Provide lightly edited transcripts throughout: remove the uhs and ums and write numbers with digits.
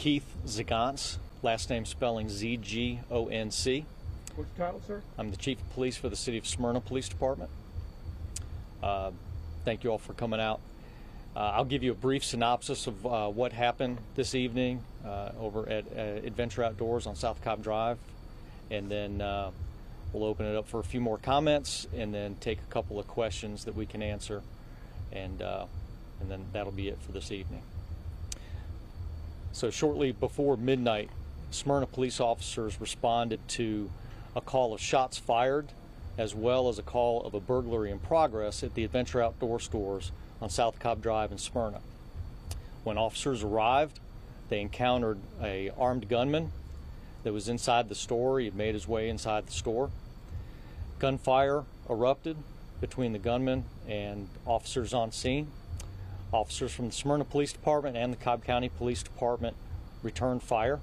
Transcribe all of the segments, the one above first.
Keith Zagonce, last name spelling Z-G-O-N-C. What's your title, sir? I'm the Chief of Police for the City of Smyrna Police Department. Thank you all for coming out. I'll give you a brief synopsis of what happened this evening over at Adventure Outdoors on South Cobb Drive, and then we'll open it up for a few more comments and then take a couple of questions that we can answer, and then that'll be it for this evening. So shortly before midnight, Smyrna police officers responded to a call of shots fired, as well as a call of a burglary in progress at the Adventure Outdoor stores on South Cobb Drive in Smyrna. When officers arrived, they encountered an armed gunman that was inside the store. He had made his way inside the store. Gunfire erupted between the gunman and officers on scene. Officers from the Smyrna Police Department and the Cobb County Police Department returned fire.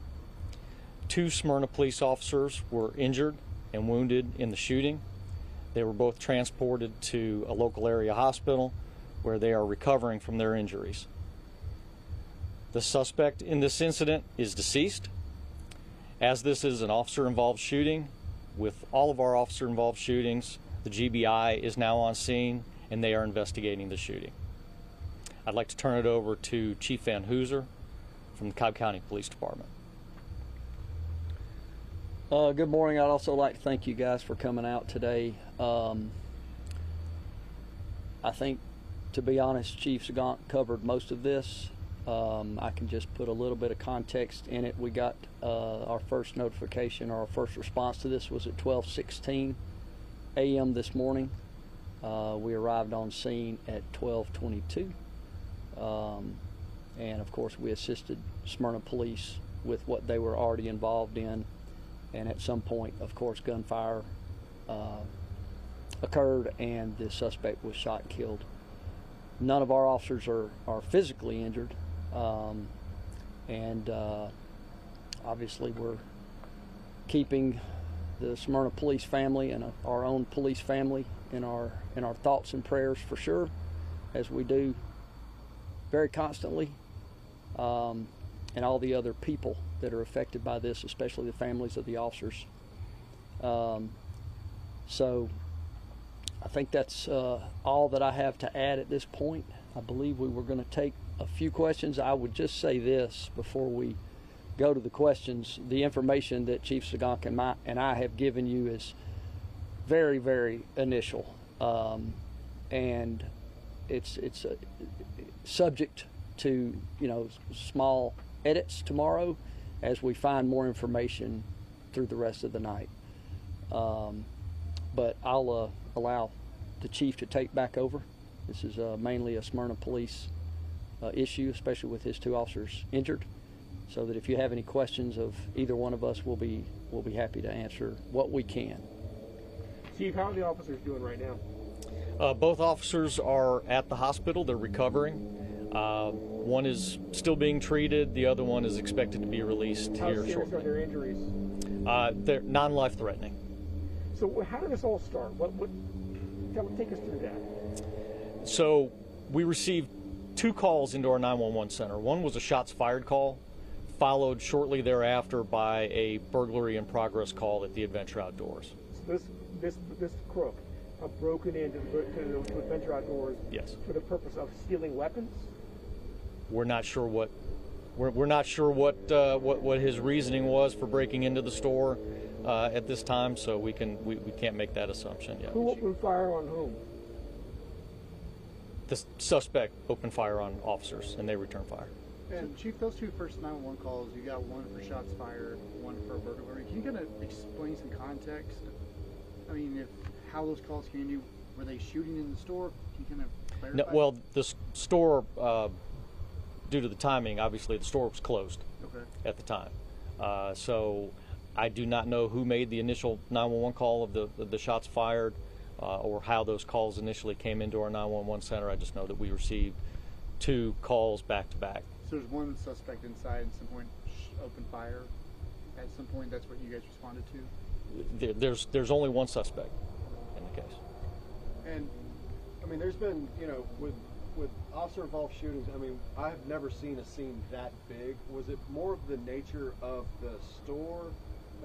2 Smyrna police officers were injured and wounded in the shooting. They were both transported to a local area hospital where they are recovering from their injuries. The suspect in this incident is deceased. As this is an officer-involved shooting, with all of our officer-involved shootings, the GBI is now on scene and they are investigating the shooting. I'd like to turn it over to Chief Van Hooser from the Cobb County Police Department. Good morning. I'd also like to thank you guys for coming out today. I think, to be honest, Chief Zagonce covered most of this. I can just put a little bit of context in it. We got our first notification, or our first response to this was at 12:16 a.m. this morning. We arrived on scene at 12:22. And of course we assisted Smyrna Police with what they were already involved in, and at some point, of course, gunfire occurred and the suspect was shot and killed. None of our officers are physically injured, and obviously we're keeping the Smyrna Police family and our own police family in our thoughts and prayers, for sure, as we do very constantly, and all the other people that are affected by this, especially the families of the officers. So I think that's all that I have to add at this point. I believe we were going to take a few questions. I would just say this before we go to the questions. The information that Chief Zagonce and I have given you is very, very initial, and it's subject to, small edits tomorrow as we find more information through the rest of the night. But I'll allow the chief to take back over. This is mainly a Smyrna Police issue, especially with his 2 officers injured, so that if you have any questions of either one of us, we'll be happy to answer what we can. Chief, how are the officers doing right now? Both officers are at the hospital. They're recovering. One is still being treated. The other one is expected to be released here shortly. How serious are their injuries? They're non-life threatening. So how did this all start? Take us through that. So we received 2 calls into our 911 center. One was a shots fired call, followed shortly thereafter by a burglary in progress call at the Adventure Outdoors. So this crook broken into Adventure Outdoors, yes, for the purpose of stealing weapons? We're not sure what what his reasoning was for breaking into the store at this time, so we can't make that assumption yet. Who opened fire on whom? The suspect opened fire on officers, and they returned fire. And Chief, those 2 first 911 calls, you got one for shots fired, one for burglary. Can you kind of explain some context? I mean, how those calls came to you? Were they shooting in the store? Can you kind of clarify? No, well, the store, due to the timing, obviously the store was closed at the time. So I do not know who made the initial 911 call of the shots fired, or how those calls initially came into our 911 center. I just know that we received 2 calls back to back. So there's one suspect inside, at some point opened fire. At some point, that's what you guys responded to? There's only one suspect in the case. And I mean, there's been, with officer-involved shootings, I mean, I've never seen a scene that big. Was it more of the nature of the store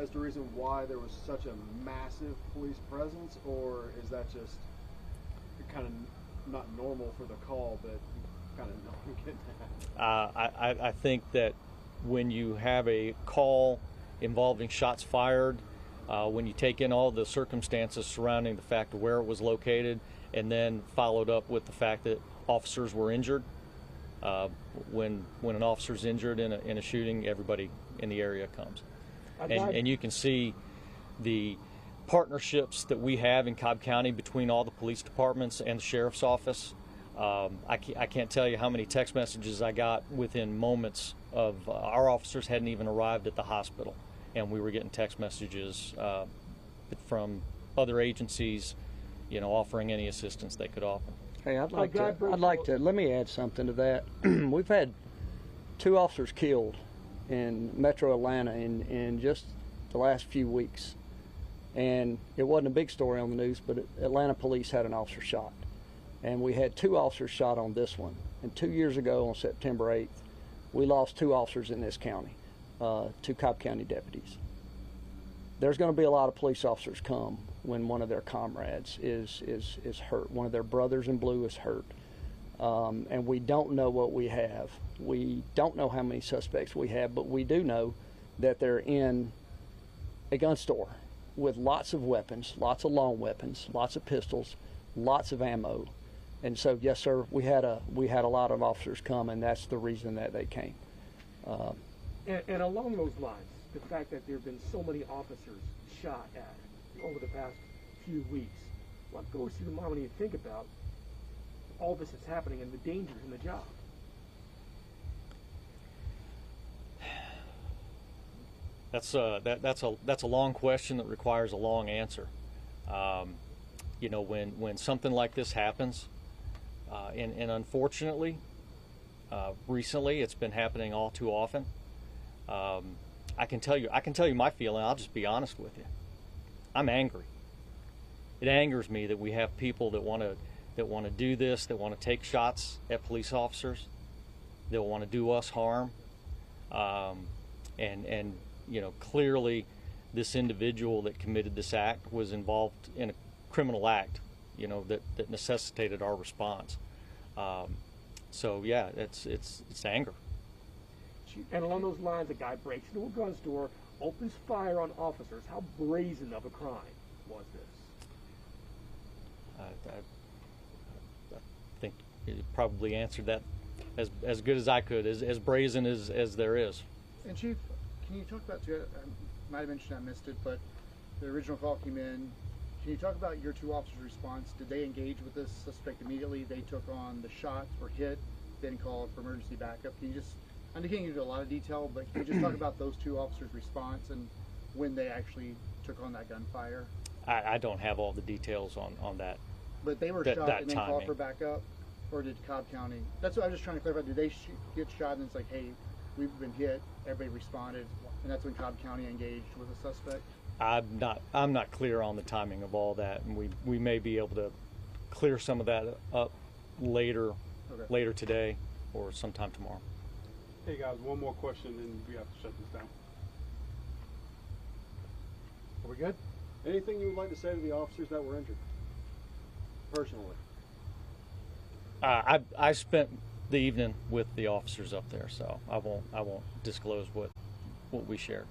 as the reason why there was such a massive police presence, or is that just kind of not normal for the call, but kind of not getting that? I think that when you have a call involving shots fired, when you take in all the circumstances surrounding the fact of where it was located, and then followed up with the fact that officers were injured. When an officer's injured in a shooting, everybody in the area comes. And you can see the partnerships that we have in Cobb County between all the police departments and the sheriff's office. I can't tell you how many text messages I got within moments of our officers hadn't even arrived at the hospital, and we were getting text messages from other agencies, offering any assistance they could offer. Hey, I'd like to, let me add something to that. We've had 2 officers killed in Metro Atlanta in just the last few weeks. And it wasn't a big story on the news, but Atlanta police had an officer shot. And we had 2 officers shot on this one. And 2 years ago on September 8th, we lost 2 officers in this county, 2 Cobb County deputies. There's going to be a lot of police officers come when one of their comrades is hurt. One of their brothers in blue is hurt. And we don't know what we have. We don't know how many suspects we have, but we do know that they're in a gun store with lots of weapons, lots of long weapons, lots of pistols, lots of ammo. And so, yes, sir, we had a lot of officers come, and that's the reason that they came. And along those lines, the fact that there have been so many officers shot at over the past few weeks, what goes through your mind when you think about all this that's happening and the dangers in the job? That's a long question that requires a long answer. When something like this happens, and unfortunately, recently it's been happening all too often. I can tell you my feeling. I'll just be honest with you. I'm angry. It angers me that we have people that want to do this, that want to take shots at police officers, that want to do us harm, and clearly this individual that committed this act was involved in a criminal act, that necessitated our response. So yeah, it's anger. And along those lines, a guy breaks into a gun store, opens fire on officers. How brazen of a crime was this? I think you probably answered that as good as I could, as brazen as there is. And Chief, can you talk about, I might have mentioned I missed it, but the original call came in. Can you talk about your 2 officers' response? Did they engage with this suspect immediately? They took on the shots, were hit, then called for emergency backup. Can you just, I can't get into a lot of detail, but can you just talk about those 2 officers' response and when they actually took on that gunfire? I don't have all the details on that. But they were shot and then called for backup? Or did Cobb County? That's what I was just trying to clarify. Did they get shot and it's like, hey, we've been hit, everybody responded, and that's when Cobb County engaged with the suspect? I'm not clear on the timing of all that, and we may be able to clear some of that up later today or sometime tomorrow. Hey guys, one more question and we have to shut this down. Are we good? Anything you would like to say to the officers that were injured? Personally. I spent the evening with the officers up there, so I won't disclose what we shared.